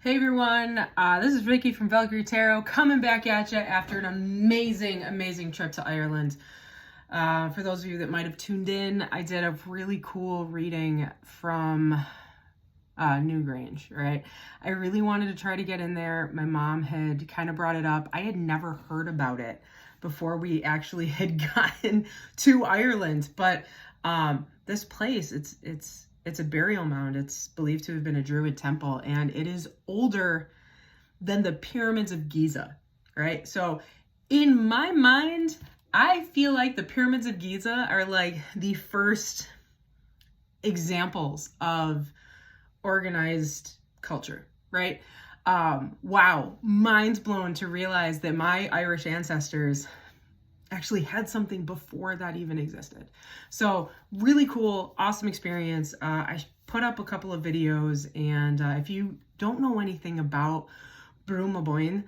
Hey everyone, this is Vicky from Valkyrie Tarot coming back at you after an amazing trip to Ireland. For those of you that might have tuned in, I did a really cool reading from Newgrange, right? I really wanted to try to get in there. My mom had kind of brought it up. I had never heard about it before we actually had gotten to Ireland, but this place, it's a burial mound. It's believed to have been a Druid temple, and it is older than the pyramids of Giza, right? So in my mind, I feel like the pyramids of Giza are like the first examples of organized culture, right? Wow, mind's blown to realize that my Irish ancestors actually had something before that even existed. So really cool, awesome experience. I put up a couple of videos, and if you don't know anything about Brúmaboinn,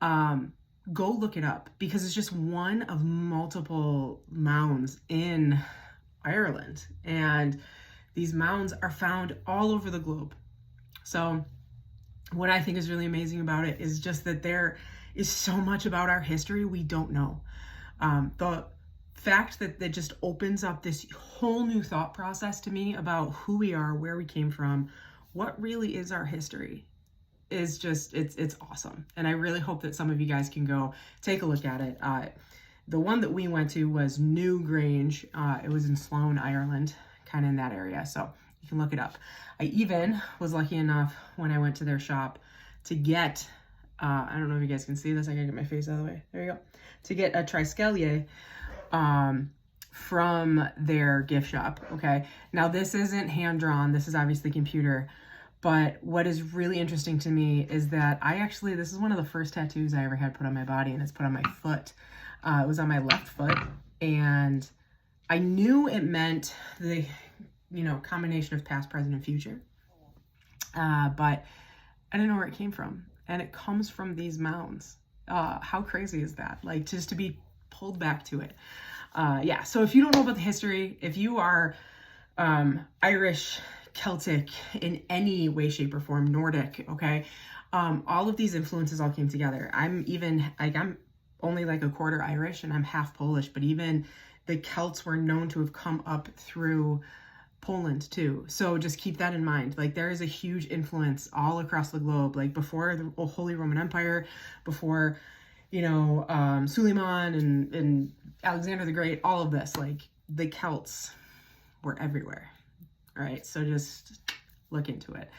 go look it up, because it's just one of multiple mounds in Ireland, and these mounds are found all over the globe. So what I think is really amazing about it is just that there is so much about our history we don't know. The fact that just opens up this whole new thought process to me about who we are, where we came from, what really is our history, is just, it's awesome. And I really hope that some of you guys can go take a look at it. The one that we went to was Newgrange. It was in Sloane, Ireland, kind of in that area. So you can look it up. I even was lucky enough when I went to their shop to get, I don't know if you guys can see this. I gotta get my face out of the way. There you go. To get a triskelion from their gift shop. Okay. Now this isn't hand drawn. This is obviously computer. But what is really interesting to me is that this is one of the first tattoos I ever had put on my body, and it's put on my foot. It was on my left foot, and I knew it meant the, combination of past, present, and future. But I didn't know where it came from. And it comes from these mounds. How crazy is that? Like, just to be pulled back to it. Yeah, so if you don't know about the history, if you are Irish, Celtic in any way, shape, or form, Nordic, okay, all of these influences all came together. I'm only like a quarter Irish, and I'm half Polish, but even the Celts were known to have come up through Poland too. So just keep that in mind. Like, there is a huge influence all across the globe. Like, before the Holy Roman Empire, before, Suleiman and Alexander the Great, all of this, like, the Celts were everywhere. All right. So just look into it.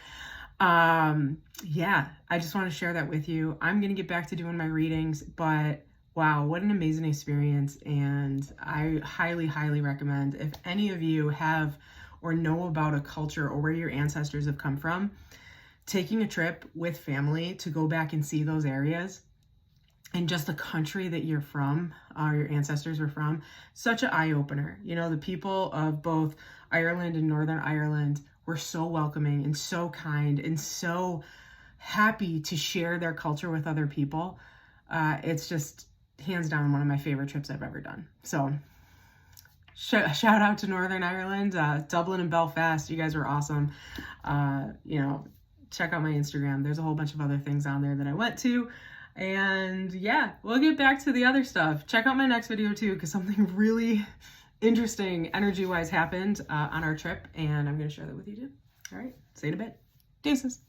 Yeah, I just want to share that with you. I'm going to get back to doing my readings, but wow, what an amazing experience. And I highly recommend, if any of you have or know about a culture or where your ancestors have come from, taking a trip with family to go back and see those areas and just the country that you're from, or your ancestors were from, such an eye-opener. The people of both Ireland and Northern Ireland were so welcoming and so kind and so happy to share their culture with other people. It's just hands down one of my favorite trips I've ever done. So shout out to Northern Ireland, Dublin and Belfast. You guys were awesome. Check out my Instagram. There's a whole bunch of other things on there that I went to. And yeah, we'll get back to the other stuff. Check out my next video too, because something really interesting energy-wise happened on our trip, and I'm going to share that with you too. All right, see you in a bit. Deuces.